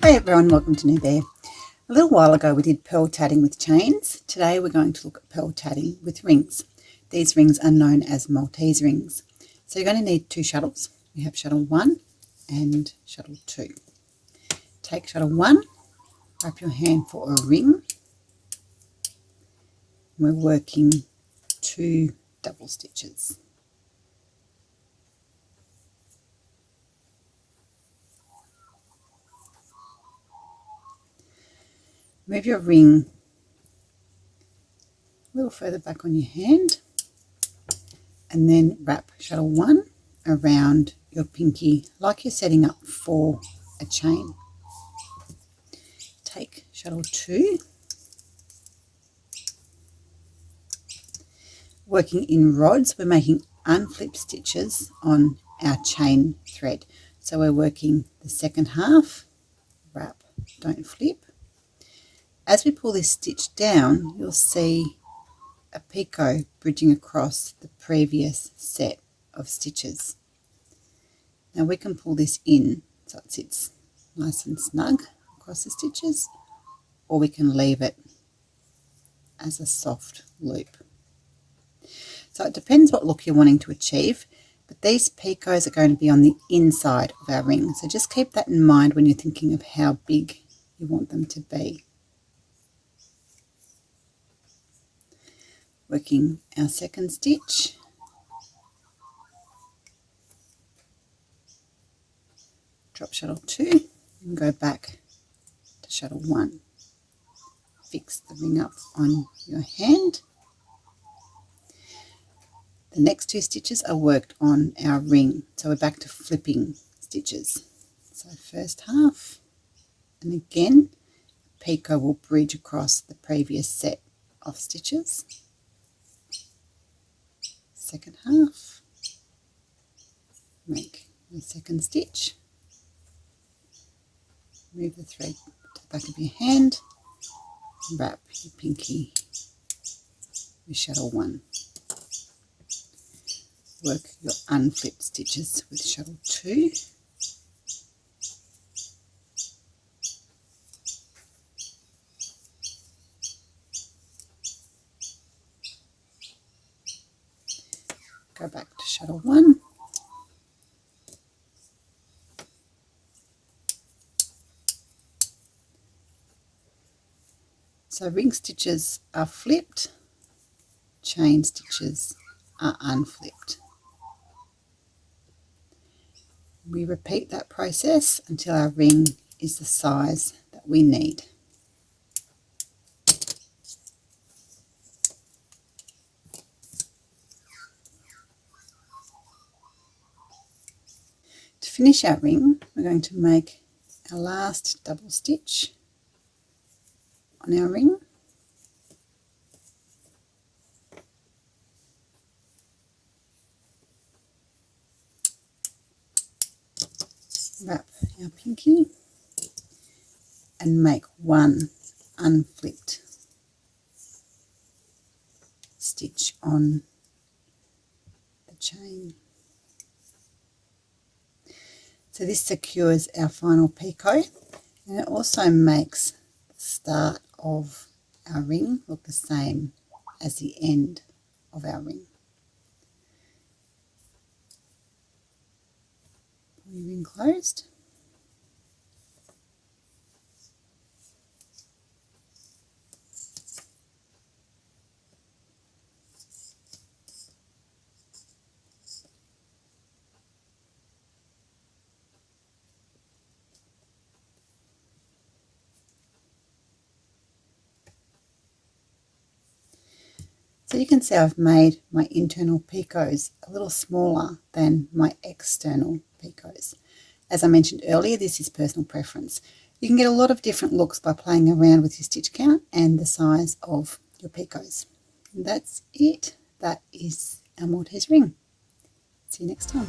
Hi everyone, welcome to New Bear. A little while ago we did pearl tatting with chains. Today we're going to look at pearl tatting with rings. These rings are known as Maltese rings. So you're going to need two shuttles. We have shuttle 1 and shuttle 2. Take shuttle 1, wrap your hand for a ring. We're working 2 double stitches. Move your ring a little further back on your hand and then wrap shuttle 1 around your pinky like you're setting up for a chain. Take shuttle 2, working in rods, we're making unflipped stitches on our chain thread. So we're working the second half, wrap, don't flip. As we pull this stitch down, you'll see a picot bridging across the previous set of stitches. Now we can pull this in so it sits nice and snug across the stitches, or we can leave it as a soft loop. So it depends what look you're wanting to achieve, but these picots are going to be on the inside of our ring. So just keep that in mind when you're thinking of how big you want them to be. Working our second stitch, drop shuttle 2 and go back to shuttle 1. Fix the ring up on your hand. The next 2 stitches are worked on our ring, so we're back to flipping stitches. So first half, and again picot will bridge across the previous set of stitches. Second half, make the second stitch, move the thread to the back of your hand, wrap your pinky with shuttle 1. Work your unflipped stitches with shuttle 2. Go back to shuttle 1. So ring stitches are flipped, chain stitches are unflipped. We repeat that process until our ring is the size that we need. To finish our ring, we're going to make our last double stitch on our ring. Wrap our pinky and make one unflipped stitch on the chain. So this secures our final picot, and it also makes the start of our ring look the same as the end of our ring. Pull your ring closed. So you can see I've made my internal picots a little smaller than my external picots. As I mentioned earlier, this is personal preference. You can get a lot of different looks by playing around with your stitch count and the size of your picots. And that's it. That is our Maltese ring. See you next time.